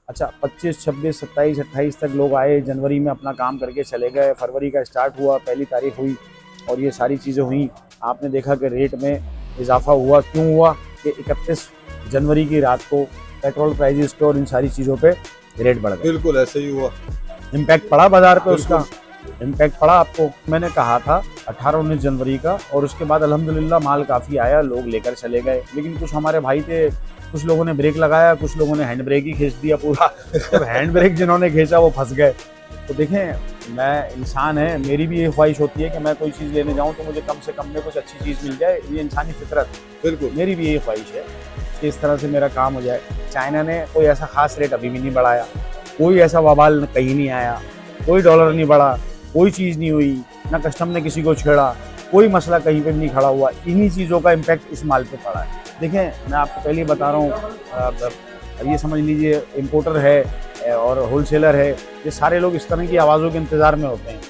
अच्छा 25, 26, 27, 28 तक लोग आए, जनवरी में अपना काम करके चले गए, फरवरी का स्टार्ट हुआ, पहली तारीख हुई और ये सारी चीज़ें हुई। आपने देखा कि रेट में इजाफा हुआ, क्यों हुआ कि 31 जनवरी की रात को पेट्रोल प्राइजेस पे और इन सारी चीज़ों पे रेट बढ़ गए। बिल्कुल ऐसे ही हुआ। इम्पैक्ट पड़ा बाजार पे बिल्कुल। उसका, इम्पैक्ट पड़ा आपको। मैंने कहा था 18-19 जनवरी का, और उसके बाद अल्हम्दुलिल्लाह माल काफ़ी आया, लोग लेकर चले गए। लेकिन कुछ हमारे भाई थे, कुछ लोगों ने ब्रेक लगाया, कुछ लोगों ने हैंड ब्रेक ही खींच दिया पूरा। जब हैंड ब्रेक जिन्होंने खींचा वो फंस गए। तो देखें, मैं इंसान है, मेरी भी ये ख्वाहिश होती है कि मैं कोई चीज़ लेने जाऊँ तो मुझे कम से कम में कुछ अच्छी चीज़ मिल जाए। ये इंसानी फितरत, बिल्कुल। मेरी भी यही ख्वाहिश है कि इस तरह से मेरा काम हो जाए। चाइना ने कोई ऐसा खास रेट अभी भी नहीं बढ़ाया, कोई ऐसा वबाल कहीं नहीं आया, कोई डॉलर नहीं बढ़ा, कोई चीज़ नहीं हुई, ना कस्टम ने किसी को छेड़ा, कोई मसला कहीं पे भी नहीं खड़ा हुआ। इन्हीं चीज़ों का इम्पैक्ट इस माल पे पड़ा है। देखें, मैं आपको पहले ही बता रहा हूँ, ये समझ लीजिए इम्पोर्टर है और होलसेलर है, ये सारे लोग इस तरह की आवाज़ों के इंतज़ार में होते हैं।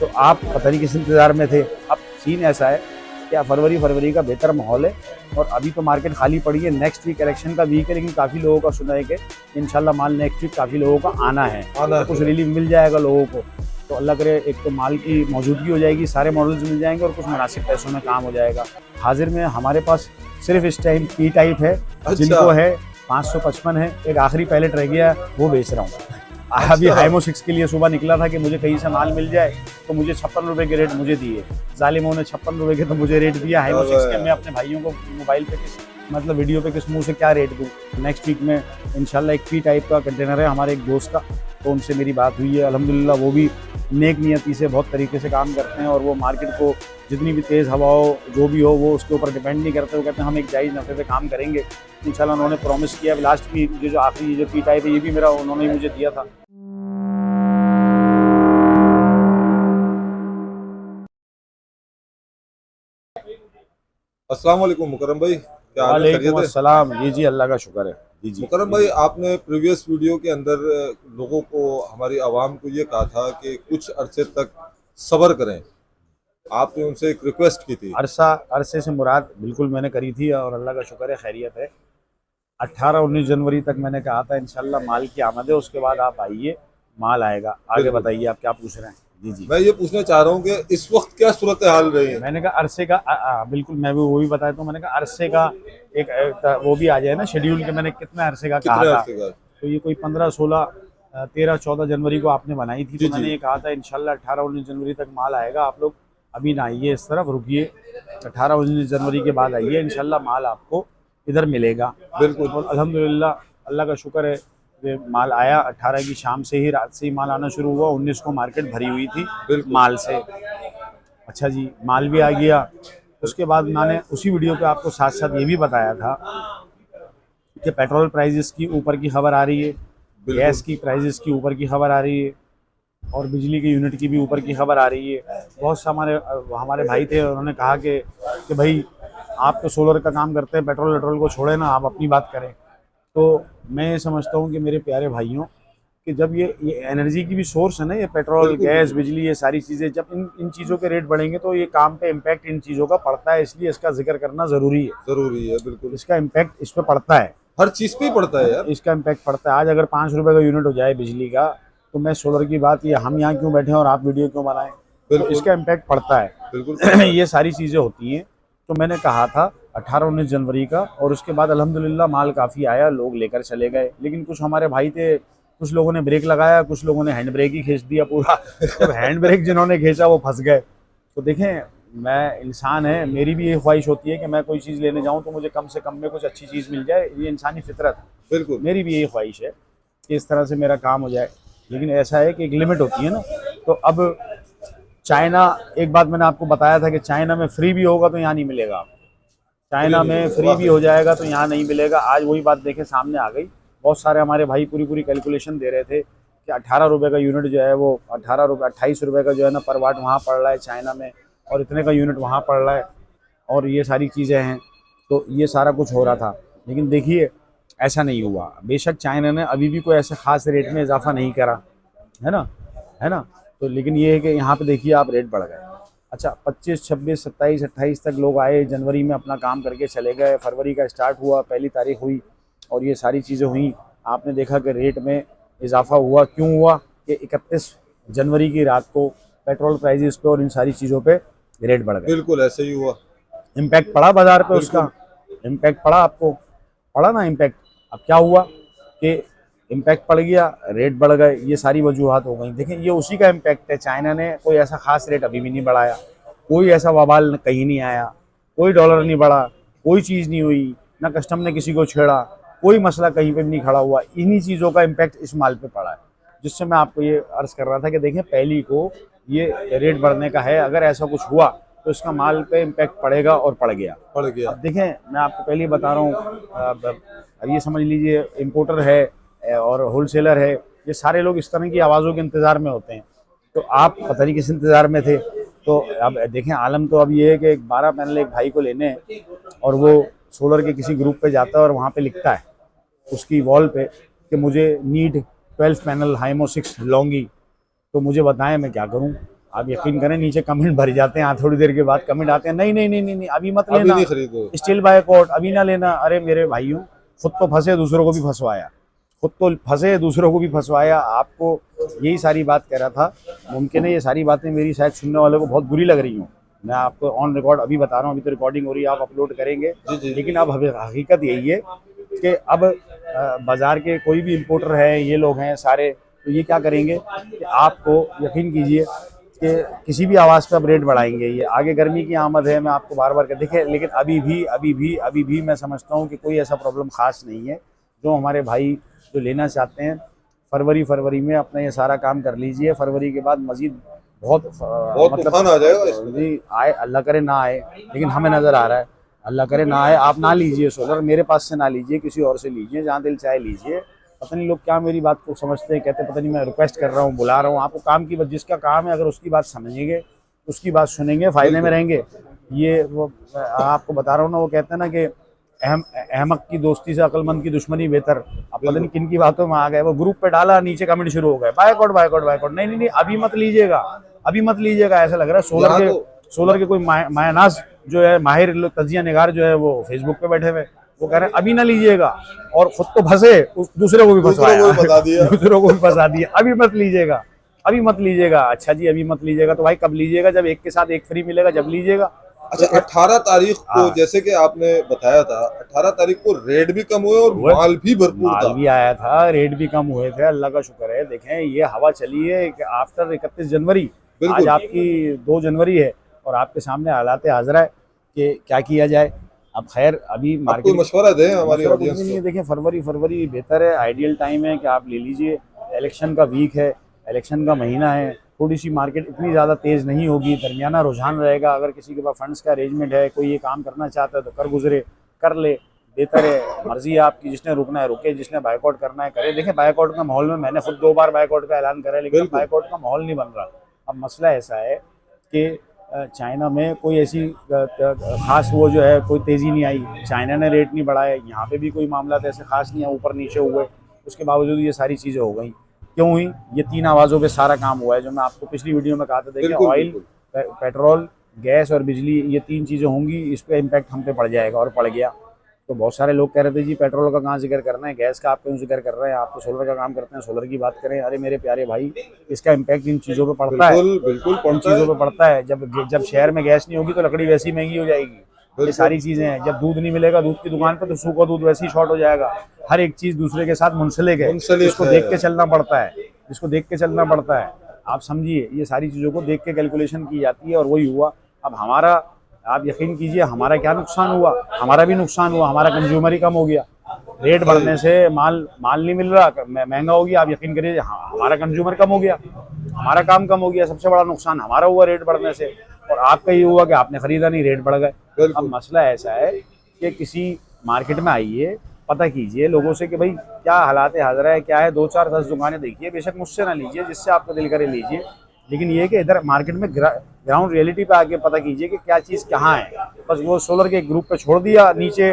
तो आप पता नहीं किस इंतज़ार में थे। अब सीन ऐसा है कि फरवरी का बेहतर माहौल है और अभी तो मार्केट खाली पड़ी है। नेक्स्ट वीक इलेक्शन का वीक है, लेकिन काफ़ी लोगों का सुना है कि इंशाल्लाह माल नेक्स्ट वीक काफ़ी लोगों का आना है, तो कुछ रिलीफ मिल जाएगा लोगों को। तो अल्लाह करे, एक तो माल की मौजूदगी हो जाएगी, सारे मॉडल्स मिल जाएंगे और कुछ मुनासिब पैसों में काम हो जाएगा। हाजिर में हमारे पास सिर्फ इस टाइम पी टाइप है, जिनको है 555 है, एक आखिरी पैलेट रह गया, वो बेच रहा हूँ। अभी हाइमो 6 के लिए सुबह निकला था कि मुझे कहीं से माल मिल जाए, तो मुझे 56 रुपये के रेट मुझे दिए जालिमों ने, 56 रुपये के तो मुझे रेट दिया हाइमो 6 के। मैं अपने भाइयों को मोबाइल पे मतलब वीडियो पे किस मुंह से क्या रेट दूँ। नेक्स्ट वीक में इंशाल्लाह एक पी टाइप का कंटेनर है हमारे एक दोस्त का, तो उनसे मेरी बात हुई है। अल्हम्दुलिल्लाह वो भी नेक नियति से बहुत तरीके से काम करते हैं और वो मार्केट को जितनी भी तेज़ हवा हो, जो भी हो, वो उसके ऊपर डिपेंड नहीं करते। वो कहते हैं हम एक जायज़ नफ़े पे काम करेंगे इंशाल्लाह। उन्होंने प्रॉमिस किया। लास्ट भी जो आखिरी जो पी टाइप है, ये भी मेरा उन्होंने ही मुझे दिया था। अस्सलाम वालेकुम मुकरम भाई, क्या हाल है? वालेकुम खैरियत है? अस्सलाम। जी जी, अल्लाह का शुक्र है। जी जी मुकरम भाई, आपने प्रीवियस वीडियो के अंदर लोगों को, हमारी आवाम को ये कहा था कि कुछ अरसे तक सब्र करें। आपने उनसे एक रिक्वेस्ट की थी। अरसे से मुराद बिल्कुल मैंने करी थी और अल्लाह का शुक्र है, खैरियत है। 18-19 जनवरी तक मैंने कहा था इंशाल्लाह माल की आमद है, उसके बाद आप आइए, माल आएगा। आगे बिल्कुल। बताइए आप क्या पूछ रहे हैं। जी जी। मैं ये पूछना चाह रहा हूँ कि इस वक्त क्या सूरत हाल रही है? मैंने कहा अरसे का बिल्कुल, मैं भी वो भी बताया। तो मैंने कहा अरसे का वो भी आ जाए ना शेड्यूल के, मैंने कितने अरसे का कहा कितने था। अरसे का? तो ये कोई 15, 16, 13, 14 जनवरी को आपने बनाई थी। जी तो जी। मैंने ये कहा था इंशाल्लाह 18-19 जनवरी तक माल आएगा। आप लोग अभी ना आइए इस तरफ, रुकिए, 18-19 जनवरी के बाद आइए, इंशाल्लाह माल आपको इधर मिलेगा। बिल्कुल। और अल्हम्दुलिल्लाह अल्लाह का शुक्र है कि माल आया। 18 की शाम से ही, रात से ही माल आना शुरू हुआ। 19 को मार्केट भरी हुई थी बिल्कुल। माल से। अच्छा जी, माल भी आ गया। उसके बाद मैंने उसी वीडियो पे आपको साथ साथ ये भी बताया था कि पेट्रोल प्राइजेस की ऊपर की खबर आ रही है, बिल्कुल। गैस की प्राइजेस की ऊपर की खबर आ रही है और बिजली की यूनिट की भी ऊपर की खबर आ रही है। बहुत से हमारे हमारे भाई थे, उन्होंने कहा कि भाई आप तो सोलर का काम करते हैं, पेट्रोल वेट्रोल को छोड़े ना, आप अपनी बात करें। तो मैं ये समझता हूँ कि मेरे प्यारे भाइयों, कि जब ये एनर्जी की भी सोर्स है ना, ये पेट्रोल, बिल्कुल। गैस, बिल्कुल बिजली, ये सारी चीज़ें, जब इन चीज़ों के रेट बढ़ेंगे तो ये काम पे इम्पैक्ट इन चीज़ों का पड़ता है, इसलिए इसका जिक्र करना ज़रूरी है। जरूरी है। बिल्कुल। इसका इम्पैक्ट इस पर पड़ता है, हर चीज पे ही पड़ता है है ना? यार। इसका इम्पैक्ट पड़ता है। आज अगर 5 रुपये का यूनिट हो जाए बिजली का, तो मैं सोलर की बात, ये हम यहाँ क्यों बैठे हैं और आप वीडियो क्यों बनाएं। तो बिल्कुल। इसका इम्पैक्ट पड़ता बिल्कुल पड़ता है। है। ये सारी चीज़ें होती हैं। तो मैंने कहा था 18-19 जनवरी का, और उसके बाद अल्हम्दुलिल्लाह माल काफ़ी आया, लोग लेकर चले गए। लेकिन कुछ हमारे भाई थे, कुछ लोगों ने ब्रेक लगाया, कुछ लोगों ने हैंड ब्रेक ही खींच दिया पूरा। जब हैंड ब्रेक जिन्होंने खींचा वो फंस गए। तो देखें, मैं इंसान है, मेरी भी ये ख्वाहिश होती है कि मैं कोई चीज़ लेने जाऊँ तो मुझे कम से कम में कुछ अच्छी चीज़ मिल जाए। ये इंसानी फितरत है, बिल्कुल। मेरी भी यही ख्वाहिश है कि इस तरह से मेरा काम हो जाए। लेकिन ऐसा है कि एक लिमिट होती है ना। तो अब चाइना, एक बात मैंने आपको बताया था कि चाइना में फ्री भी होगा तो यहाँ नहीं मिलेगा आपको, फ्री चाइना नहीं में मिलेगा फ्री भी वाकई। हो जाएगा तो यहाँ नहीं मिलेगा। आज वही बात देखें सामने आ गई। बहुत सारे हमारे भाई पूरी पूरी कैलकुलेशन दे रहे थे कि 18 रुपये का यूनिट जो है वो 18 रुपये, 28 रुपये का जो है ना पर वाट वहाँ पड़ रहा है चाइना में, और इतने का यूनिट वहाँ पड़ रहा है, और ये सारी चीज़ें हैं। तो ये सारा कुछ हो रहा था, लेकिन देखिए ऐसा नहीं हुआ। बेशक चाइना ने अभी भी कोई ऐसे खास रेट में इजाफा नहीं करा, है ना, है ना। तो लेकिन ये है कि यहाँ पे देखिए आप, रेट बढ़ गए। अच्छा 25, 26, 27, 28 तक लोग आए, जनवरी में अपना काम करके चले गए, फरवरी का स्टार्ट हुआ, पहली तारीख हुई और ये सारी चीज़ें हुई। आपने देखा कि रेट में इजाफा हुआ, क्यों हुआ कि 31 जनवरी की रात को पेट्रोल प्राइजेस पे और इन सारी चीज़ों पे रेट बढ़ गए। बिल्कुल ऐसे ही हुआ। इम्पैक्ट पड़ा बाजार पे बिल्कुल। उसका, इम्पैक्ट पड़ा आपको, पड़ा ना इम्पैक्ट। अब क्या हुआ कि इम्पैक्ट पड़ गया, रेट बढ़ गए, ये सारी वजूहात हो गई। देखें ये उसी का इम्पैक्ट है। चाइना ने कोई ऐसा खास रेट अभी भी नहीं बढ़ाया, कोई ऐसा वबाल कहीं नहीं आया, कोई डॉलर नहीं बढ़ा, कोई चीज़ नहीं हुई, ना कस्टम ने किसी को छेड़ा, कोई मसला कहीं पे भी नहीं खड़ा हुआ। इन्हीं चीज़ों का इम्पैक्ट इस माल पे पड़ा है, जिससे मैं आपको ये अर्ज़ कर रहा था कि देखें पहली को ये रेट बढ़ने का है, अगर ऐसा कुछ हुआ तो इसका माल पे इम्पैक्ट पड़ेगा और पड़ गया। पड़ गया। अब देखें मैं आपको पहले ही बता रहा हूँ, अब ये समझ लीजिए इम्पोर्टर है और होलसेलर है, ये सारे लोग इस तरह की आवाज़ों के इंतज़ार में होते हैं। तो आप पता नहीं किस इंतज़ार में थे। तो अब देखें आलम तो अब ये है कि 12 पैनल एक भाई को लेने हैं और वो सोलर के किसी ग्रुप पे जाता है और वहाँ पे लिखता है उसकी वॉल पे कि मुझे नीड 12 पैनल हाइमो 6 लॉन्गी, तो मुझे बताएं मैं क्या करूं। आप यकीन करें नीचे कमेंट भर जाते हैं, थोड़ी देर के बाद कमेंट आते हैं, नहीं नहीं नहीं नहीं, नहीं अभी मत अभी लेना, नहीं खरीदो। स्टील बायकॉट अभी ना लेना। अरे मेरे भाइयों, खुद तो फंसे दूसरों को भी फंसवाया, खुद तो फंसे दूसरों को भी फंसवाया। आपको यही सारी बात कह रहा था। मुमकिन है ये सारी बातें मेरी शायद सुनने वालों को बहुत बुरी लग रही हूँ, मैं आपको ऑन रिकॉर्ड अभी बता रहा हूँ, अभी तो रिकॉर्डिंग हो रही है, आप अपलोड करेंगे। जी जी। लेकिन अब हकीकत यही है कि अब बाज़ार के कोई भी इम्पोर्टर है, ये लोग हैं सारे, तो ये क्या करेंगे कि आपको यकीन कीजिए कि किसी भी आवाज़ पे अब रेट बढ़ाएंगे। ये आगे गर्मी की आमद है, मैं आपको बार बार देखें, लेकिन अभी भी मैं समझता हूँ कि कोई ऐसा प्रॉब्लम ख़ास नहीं है। जो हमारे भाई जो लेना चाहते हैं फरवरी में अपना ये सारा काम कर लीजिए। फरवरी के बाद मज़ीद बहुत तूफान आ जाएगा इसमें। जी आए, अल्लाह करे ना आए, लेकिन हमें नज़र आ रहा है अल्लाह करे ना आए। आप ना लीजिए सोलर, मेरे पास से ना लीजिए, किसी और से लीजिए, जहाँ दिल चाहे लीजिए। पता नहीं लोग क्या मेरी बात को समझते हैं, कहते पता नहीं मैं रिक्वेस्ट कर रहा हूँ, बुला रहा हूँ आपको। काम की जिसका काम है, अगर उसकी बात समझेंगे, उसकी बात सुनेंगे, फ़ायदे में रहेंगे। ये वो आपको बता रहा हूँ ना, वो कहते हैं ना कि अहमक की दोस्ती से अक्लमंद की दुश्मनी बेहतर। अब पता नहीं किन की बातों में आ गए, वो ग्रुप पे डाला, नीचे कमेंट शुरू हो गए, बायकॉट बायकॉट बायकॉट। नहीं नहीं नहीं, अभी मत लीजिएगा, अभी मत लीजिएगा। ऐसा लग रहा है सोलर के कोई मायनाज जो है, माहिर तजिया निगार जो है, वो फेसबुक पे बैठे हुए, वो कह रहे हैं अभी ना लीजिएगा, और खुद तो फंसे, दूसरे को भी फंसवाया, दूसरों को भी फंसा दिया, अभी मत लीजिएगा, अभी मत लीजिएगा। अच्छा जी अभी मत लीजिएगा, तो भाई कब लीजिएगा? जब एक के साथ एक फ्री मिलेगा, जब लीजिएगा। अच्छा 18 तारीख को जैसे कि आपने बताया था, 18 तारीख को रेट भी कम हुए और माल भी भरपूर था। माल भी आया था, रेट भी कम हुए थे, अल्लाह का शुक्र है। देखें ये हवा चली है आफ्टर 31 जनवरी, आज आपकी 2 जनवरी है और आपके सामने हालात हाज़िर है कि क्या किया जाए। अब खैर अभी मार्केट मशवरा दें हमारी ऑडियंस को। देखें फरवरी बेहतर है, आइडियल टाइम है कि आप ले लीजिए। इलेक्शन का वीक है, इलेक्शन का महीना है, थोड़ी सी मार्केट इतनी ज़्यादा तेज़ नहीं होगी, दरमियाना रुझान रहेगा। अगर किसी के पास फंड्स का अरेंजमेंट है, कोई ये काम करना चाहता है तो कर गुजरे, कर ले, बेहतर है। मर्जी है आपकी, जिसने रुकना है रुके, जिसने बायकॉट करना है करे। देखें बायकॉट का माहौल में मैंने खुद 2 बार बायकॉट का ऐलान करा है, लेकिन बायकॉट का माहौल नहीं बन रहा। अब मसला ऐसा है कि चाइना में कोई ऐसी खास वो जो है कोई तेज़ी नहीं आई, चाइना ने रेट नहीं बढ़ाया, यहाँ पे भी कोई मामला ऐसे खास नहीं है, ऊपर नीचे हुए, उसके बावजूद ये सारी चीज़ें हो गई। क्यों हुई? ये 3 आवाज़ों पे सारा काम हुआ है, जो मैं आपको पिछली वीडियो में कहा था। देखिए ऑयल, पेट्रोल, गैस और बिजली, ये 3 चीज़ें होंगी, इस पर इम्पैक्ट हम पे पड़ जाएगा, और पड़ गया। तो बहुत सारे लोग कह रहे थे जी पेट्रोल का कहाँ जिक्र करना है, गैस का आप क्यों जिक्र कर रहे हैं, आप तो सोलर का काम करते हैं, सोलर की बात करें। अरे मेरे प्यारे भाई, इसका इम्पैक्ट इन चीज़ों पे पड़ता है, बिल्कुल इन चीज़ों पे पड़ता है। जब शहर में गैस नहीं होगी तो लकड़ी वैसी ही महंगी हो जाएगी, ये सारी चीज़ें हैं। जब दूध नहीं मिलेगा दूध की दुकान पर, तो सूखा दूध वैसे ही शॉर्ट हो जाएगा। हर एक चीज़ दूसरे के साथ मुंसलिक है, इसको देख के चलना पड़ता है, इसको देख के चलना पड़ता है। आप समझिए, ये सारी चीज़ों को देख के कैलकुलेशन की जाती है, और वही हुआ। अब हमारा, आप यकीन कीजिए, हमारा क्या नुकसान हुआ? हमारा भी नुकसान हुआ, हमारा कंज्यूमर ही कम हो गया। रेट बढ़ने से माल नहीं मिल रहा, महंगा हो गया। आप यकीन करिए, हमारा कंज्यूमर कम हो गया, हमारा काम कम हो गया। सबसे बड़ा नुकसान हमारा हुआ रेट बढ़ने से, और आपका ये हुआ कि आपने खरीदा नहीं, रेट बढ़ गए। अब मसला ऐसा है कि किसी मार्केट में आइए, पता कीजिए लोगों से कि भाई क्या हालात हाज़िर है, क्या है। 2 4 10 दुकानें देखिए, बेशक मुझसे ना लीजिए, जिससे आपका दिल करे लीजिए, लेकिन ये कि इधर मार्केट में ग्राउंड रियलिटी पे आके पता कीजिए कि क्या चीज़ कहाँ है। बस वो सोलर के ग्रुप पे छोड़ दिया, नीचे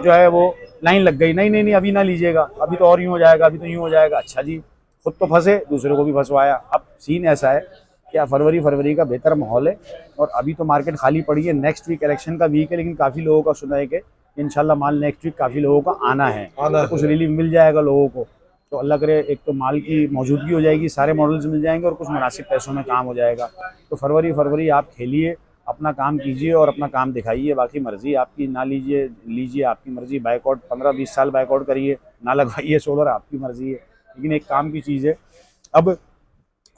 जो है वो लाइन लग गई, नहीं नहीं नहीं अभी ना लीजिएगा, अभी तो और यूँ हो जाएगा, अभी तो यूँ हो जाएगा। अच्छा जी, खुद तो फंसे, दूसरे को भी फंसवाया। अब सीन ऐसा है क्या, फरवरी का बेहतर माहौल है, और अभी तो मार्केट खाली पड़ी है। नेक्स्ट वीक इलेक्शन का वीक है, लेकिन काफ़ी लोगों का सुना है कि इंशाल्लाह माल नेक्स्ट वीक काफ़ी लोगों का आना है, कुछ रिलीफ मिल जाएगा लोगों को। तो अल्लाह करे एक तो माल की मौजूदगी हो जाएगी, सारे मॉडल्स मिल जाएंगे और कुछ मुनासिब पैसों में काम हो जाएगा। तो फरवरी आप खेलिए, अपना काम कीजिए और अपना काम दिखाइए, बाकी मर्ज़ी आपकी, ना लीजिए लीजिए आपकी मर्ज़ी, बाइकआउट 15-20 साल बाइकआउट करिए, ना लगवाइए सोलर, आपकी मर्ज़ी है, लेकिन एक काम की चीज़ है अब।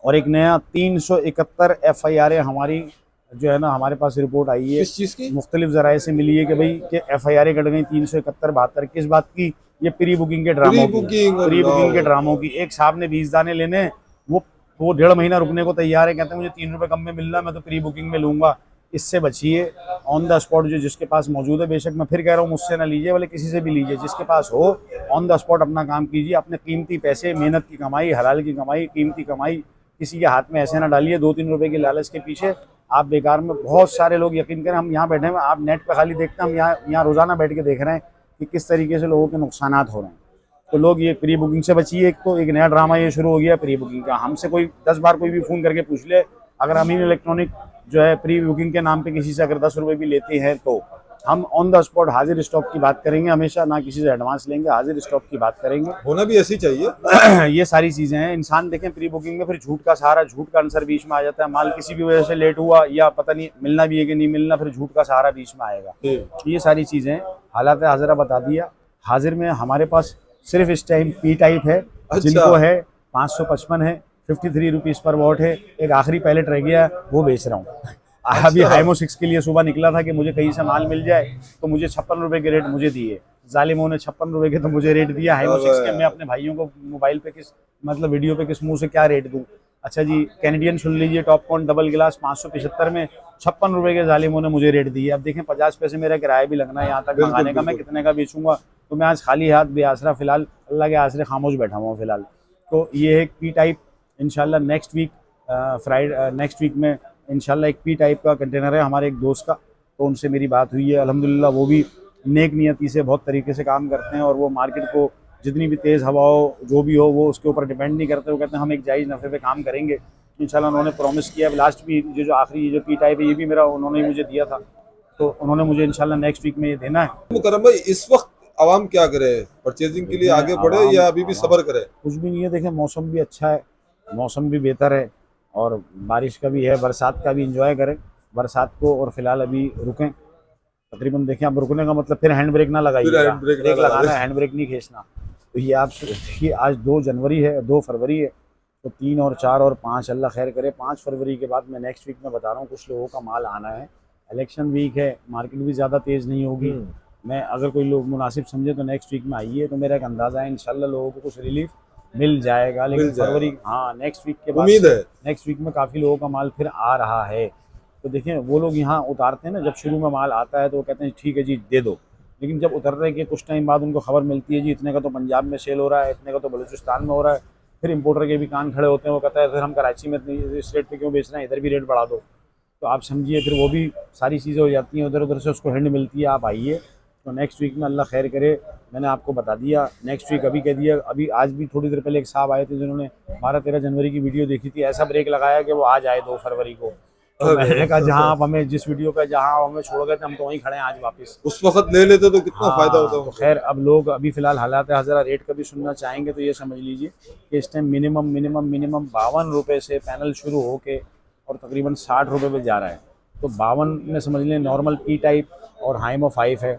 और एक नया 371 FIR हमारी जो है ना, हमारे पास रिपोर्ट आई है, किस चीज़ की? मुख्तलिफ जराए से मिली है कि भाई कि FIR कट गई 371-72। किस बात की? ये प्री बुकिंग के ड्रामों की, प्री बुकिंग के ड्रामों की। एक साहब ने 20 दाने लेने, वो 1.5 महीना रुकने को तैयार है, कहते हैं मुझे 3 रुपये कम में मिल रहा है, मैं तो प्री बुकिंग में लूँगा। इससे बचिए, ऑन द स्पॉट जो जिसके पास मौजूद है, बेशक मैं फिर कह रहा हूँ मुझसे ना लीजिए, भले किसी से भी लीजिए, जिसके पास हो ऑन द स्पॉट अपना काम कीजिए, अपने कीमती पैसे, मेहनत की कमाई, हलाल की कमाई, कीमती कमाई किसी के हाथ में ऐसे ना डालिए 2-3 रुपए की लालच के पीछे आप बेकार में। बहुत सारे लोग, यकीन करें, हम यहाँ बैठे हैं, आप नेट पे खाली देखते हैं, हम यहाँ रोजाना बैठ के देख रहे हैं कि किस तरीके से लोगों के नुकसानात हो रहे हैं। तो लोग ये प्री बुकिंग से बचिए। एक तो एक नया ड्रामा ये शुरू हो गया प्री बुकिंग का, हमसे कोई 10 बार कोई भी फ़ोन करके पूछ ले, अगर अमीन इलेक्ट्रॉनिक जो है प्री बुकिंग के नाम पे किसी से अगर 10 रुपये भी लेते हैं तो हम ऑन द स्पॉट हाजिर स्टॉक की बात करेंगे हमेशा, ना किसी से एडवांस लेंगे, हाजिर स्टॉक की बात करेंगे। होना भी ऐसी चाहिए। ये सारी चीज़ें हैं। इंसान देखें प्री बुकिंग में फिर झूठ का सहारा, झूठ का आंसर बीच में आ जाता है, माल किसी भी वजह से लेट हुआ या पता नहीं मिलना भी है कि नहीं मिलना, फिर झूठ का सहारा बीच में आएगा। ये सारी चीज़ें हालात हाजिरा बता दिया। हाजिर में हमारे पास सिर्फ इस टाइम P टाइप है, जिनको है 555 है, 53 रुपीज़ पर वॉट है। एक आखिरी पैलेट रह गया, वो बेच रहा हूँ। अभी हाइमो 6 के लिए सुबह निकला था कि मुझे कहीं से माल मिल जाए, तो मुझे 56 रुपये के रेट मुझे दिए जालिमों ने, 56 रुपये के तो मुझे रेट दिया हाइमो 6 के। मैं अपने भाइयों को मोबाइल पे किस मतलब वीडियो पे किस मुंह से क्या रेट दूं? अच्छा जी, कैनेडियन सुन लीजिए, टॉप कॉर्न डबल गिलास 575 में 56 रुपये के जालिमों ने मुझे रेट दिए। अब देखें 50 पैसे मेरा किराया भी लगना है यहाँ तक मंगाने का, मैं कितने का बेचूंगा? तो मैं आज खाली हाथ बेआसरा फिलहाल अल्लाह के आसरे खामोश बैठा हुआ हूँ फिलहाल। तो ये है P टाइप। इंशाल्लाह नेक्स्ट वीक नेक्स्ट वीक में इंशाल्लाह एक P टाइप का कंटेनर है हमारे एक दोस्त का, तो उनसे मेरी बात हुई है अल्हम्दुलिल्लाह। वो भी नेक नियति से बहुत तरीके से काम करते हैं और वो मार्केट को जितनी भी तेज़ हवा हो जो भी हो वो उसके ऊपर डिपेंड नहीं करते। वो कहते हैं हम एक जायज़ नफ़े पे काम करेंगे इंशाल्लाह। उन्होंने प्रॉमिस किया। लास्ट भी ये जो आखिरी ये जो P टाइप है ये भी मेरा उन्होंने मुझे दिया था, तो उन्होंने मुझे इंशाल्लाह नेक्स्ट वीक में ये देना है। मुकर्रम भाई, इस वक्त आवाम क्या करे? परचेजिंग के लिए आगे बढ़े या अभी भी सब्र करे? कुछ भी नहीं है। देखें मौसम भी अच्छा है, मौसम भी बेहतर है और बारिश का भी है, बरसात का भी इंजॉय करें बरसात को। और फिलहाल अभी रुकें तकरीबन। देखें अब रुकने का मतलब फिर हैंड ब्रेक ना लगाइएगा, ब्रेक लगाना है, हैंड ब्रेक नहीं खींचना। तो ये आप देखिए आज 2 जनवरी है, 2 फरवरी है, तो 3 और 4 और 5 अल्लाह खैर करे। 5 फरवरी के बाद मैं नेक्स्ट वीक में बता रहा हूँ कुछ लोगों का माल आना है। इलेक्शन वीक है, मार्केट भी ज़्यादा तेज़ नहीं होगी। मैं अगर कोई लोग मुनासिब समझे तो नेक्स्ट वीक में आइए, तो मेरा एक अंदाज़ा है इंशाल्लाह लोगों को कुछ रिलीफ मिल जाएगा। लेकिन फरवरी नेक्स्ट वीक के बाद उम्मीद है नेक्स्ट वीक में काफ़ी लोगों का माल फिर आ रहा है। तो देखें वो लोग यहाँ उतारते हैं ना, जब शुरू में माल आता है तो वो कहते हैं ठीक है जी दे दो, लेकिन जब उतरने के कुछ टाइम बाद उनको खबर मिलती है जी इतने का तो पंजाब में सेल हो रहा है, इतने का तो बलूचिस्तान में हो रहा है, फिर इंपोर्टर के भी कान खड़े होते हैं। वो कहता है फिर हम कराची में इस रेट पे क्यों बेच रहे हैं, इधर भी रेट बढ़ा दो। तो आप समझिए फिर वो भी सारी चीज़ें हो जाती हैं, उधर उधर से उसको हिंट मिलती है। आप आइए तो नेक्स्ट वीक में अल्लाह खैर करे। मैंने आपको बता दिया नेक्स्ट वीक, अभी कह दिया। अभी आज भी थोड़ी देर पहले एक साहब आए थे जिन्होंने 12-13 जनवरी की वीडियो देखी थी, ऐसा ब्रेक लगाया कि वो आज आए 2 फरवरी को। तो मैंने कहा जहाँ आप हमें जिस वीडियो पे जहाँ आप हमें छोड़ गए थे हम तो वहीं खड़े हैं आज वापस। उस वक्त ले लेते तो कितना फायदा होता। तो खैर अब लोग अभी फिलहाल हालात हज़रा रेट का भी सुनना चाहेंगे तो ये समझ लीजिए कि इस टाइम मिनिमम 52 रुपये से पैनल शुरू हो के और तकरीबन 60 रुपये पे जा रहा है। तो 52 में समझ लें नॉर्मल P टाइप और हाइमो 5 है,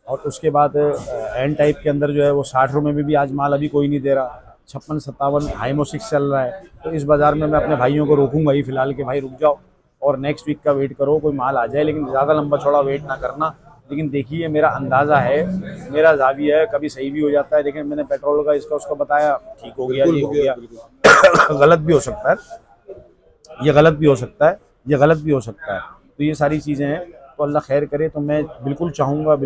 और उसके बाद एन टाइप के अंदर जो है वो 60 रुपये में भी आज माल अभी कोई नहीं दे रहा। 56-57 हाइमो 6 चल रहा है। तो इस बाज़ार में मैं अपने भाइयों को रोकूंगा ही फिलहाल कि भाई रुक जाओ और नेक्स्ट वीक का वेट करो, कोई माल आ जाए, लेकिन ज़्यादा लंबा चौड़ा वेट ना करना। लेकिन देखिए मेरा अंदाज़ा है, मेरा जाविया है, कभी सही भी हो जाता है। देखिए मैंने पेट्रोल का इसका उसका बताया, ठीक हो गया, ये हो गया गलत भी हो सकता है, ये गलत भी हो सकता है, ये गलत भी हो सकता है। तो ये सारी चीज़ें हैं, तो अल्लाह खैर करे। तो मैं बिल्कुल चाहूँगा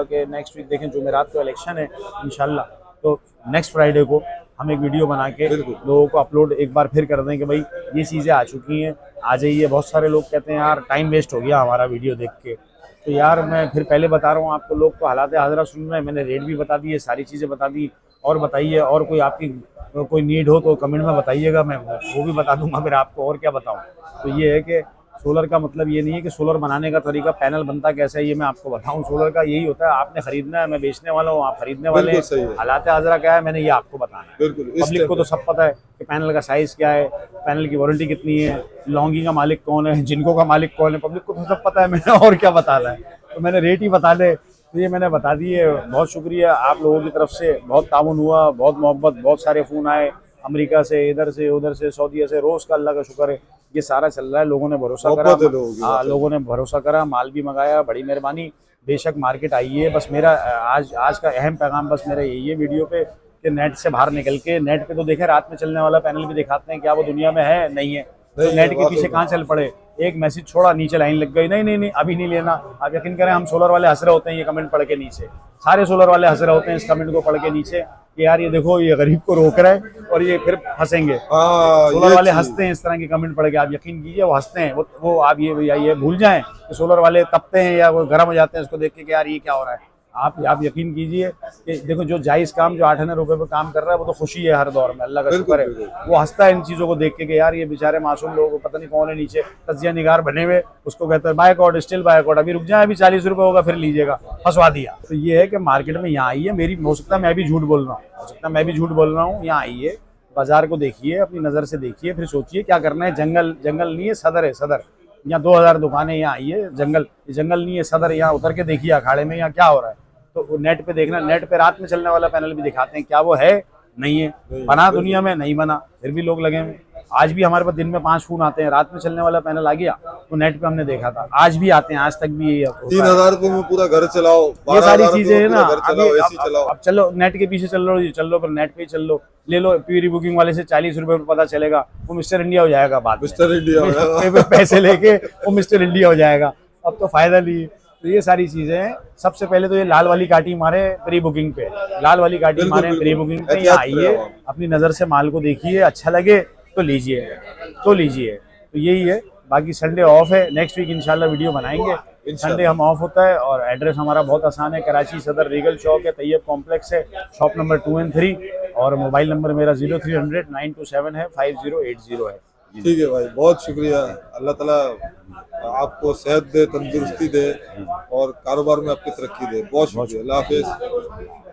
कि नेक्स्ट वीक देखें जुमेरात को इलेक्शन है इंशाल्लाह, तो नेक्स्ट फ्राइडे को हम एक वीडियो बना के लोगों को अपलोड एक बार फिर कर दें कि भाई ये चीज़ें आ चुकी हैं, आ जाइए। बहुत सारे लोग कहते हैं यार टाइम वेस्ट हो गया हमारा वीडियो देख के। तो यार मैं फिर पहले बता रहा हूँ आपको, लोग तो हालात हाज़रा सुन रहे हैं, मैंने रेट भी बता दिए, सारी चीज़ें बता दी। और बताइए और कोई आपकी कोई नीड हो तो कमेंट में बताइएगा, मैं वो भी बता दूंगा फिर आपको, और क्या बताऊँ। तो ये है कि सोलर का मतलब ये नहीं है कि सोलर बनाने का तरीका पैनल बनता कैसा है ये मैं आपको बताऊं। सोलर का यही होता है, आपने खरीदना है, मैं बेचने वाला हूँ, आप खरीदने वाले बिल्कुल सही हैं, है। हालात हाजरा क्या है मैंने ये आपको बताना है। बिल्कुल इस पब्लिक को तो सब पता है कि पैनल का साइज क्या है, पैनल की वारंटी कितनी है, लॉन्गी का मालिक कौन है, जिनको का मालिक कौन है, पब्लिक को तो सब पता है, मैंने और क्या बताना है। तो मैंने रेट ही बता दे तो ये मैंने बता दिए। बहुत शुक्रिया आप लोगों की तरफ से, बहुत ताउन हुआ, बहुत मोहब्बत, बहुत सारे फ़ोन आए अमेरिका से, इधर से, उधर से, सऊदीया से, रोज़ का अल्लाह का शुक्र है ये सारा चल रहा है। लोगों ने भरोसा करा, मोहब्बत है लोगों की, हाँ लोगों ने भरोसा करा, माल भी मंगाया, बड़ी मेहरबानी। बेशक मार्केट आई है, बस मेरा आज का अहम पैगाम बस मेरा यही है वीडियो पे कि नेट से बाहर निकल के, नेट पे तो देखें रात में चलने वाला पैनल भी दिखाते हैं, क्या वो दुनिया में है? नहीं है। तो नहीं है, नेट के वाकई पीछे में। कहाँ चल पड़े, एक मैसेज छोड़ा नीचे लाइन लग गई, नहीं अभी नहीं लेना। आप यकीन करें हम सोलर वाले हंस रहे होते हैं ये कमेंट पढ़ के नीचे, सारे सोलर वाले हंस रहे होते हैं इस कमेंट को पढ़ के नीचे कि यार ये देखो ये गरीब को रोक रहा है और ये फिर हंसेंगे। हाँ, सोलर ये वाले चीज़। हंसते हैं इस तरह के कमेंट पढ़ के, आप यकीन कीजिए वो हंसते हैं। वो आप ये भूल जाएं कि सोलर वाले तपते हैं या वो गर्म हो जाते हैं इसको देख के कि यार ये क्या हो रहा है। आप यकीन कीजिए कि देखो जो जायज़ काम जो 8 रुपए पे काम कर रहा है वो तो खुशी है हर दौर में, अल्लाह का बिल्कुल, शुक्र है। बिल्कुल। वो हंसता है इन चीज़ों को देख के कि यार ये बेचारे मासूम लोगों को पता नहीं कौन है नीचे तजिया निगार बने हुए, उसको कहते हैं बायकॉट, स्टिल बायकॉट, अभी रुक जाए, अभी 40 रुपए होगा फिर लीजिएगा, फंसवा दिया। तो ये है कि मार्केट में यहाँ आई है, मेरी हो सकता है मैं भी झूठ बोल रहा हूँ, हो सकता है मैं भी झूठ बोल रहा हूँ, यहाँ आई है, बाजार को देखिए, अपनी नज़र से देखिए, फिर सोचिए क्या करना है। जंगल नहीं है, सदर है, सदर। यहाँ 2000 दुकानें यहाँ आई है, जंगल नहीं है, सदर। यहाँ उतर के देखिए अखाड़े में यहाँ क्या हो रहा है। तो नेट पे देखना, नेट पे रात में चलने वाला पैनल भी दिखाते हैं, क्या वो है? नहीं है। बना दुनिया में नहीं बना, फिर भी लोग लगे हुए। आज भी हमारे पास दिन में 5 फोन आते हैं, रात में चलने वाला पैनल आ गया तो नेट पे हमने देखा था, आज भी आते हैं, आज तक भी यही होता है। 3000 रुपए में पूरा घर चलाओ, ये सारी चीजें है ना। घर चलाओ, एसी चलाओ। अब चलो नेट के पीछे चल लो, फिर नेट पे ही चल लो, ले लो प्री बुकिंग वाले से 40 रुपए में पता चलेगा, वो मिस्टर इंडिया हो जाएगा बाद में। मिस्टर इंडिया हो जाएगा। पैसे लेके वो मिस्टर इंडिया हो जाएगा, अब तो फायदा नहीं है। तो ये सारी चीजें हैं। सबसे पहले तो ये लाल वाली काटी मारे प्री बुकिंग पे, लाल वाली काटी बिल्कुल, मारे प्री बिल्कुल। बुकिंग पे, एहतियात यहाँ आइए, करें आप। अपनी नज़र से माल को देखिए, अच्छा लगे तो लीजिए, तो यही है। बाकी संडे ऑफ है, नेक्स्ट वीक इंशाल्लाह वीडियो बनाएंगे। संडे हम ऑफ होता है और एड्रेस हमारा बहुत आसान है, कराची सदर रीगल चौक है, तैयब कॉम्प्लेक्स है, शॉप नंबर 2 और 3, और मोबाइल नंबर मेरा 0300 927 है, 5080 है। ठीक है भाई, बहुत शुक्रिया। अल्लाह ताला आपको सेहत दे, तंदुरुस्ती दे और कारोबार में आपकी तरक्की दे। बहुत शुक्रिया। अल्लाह हाफिज़।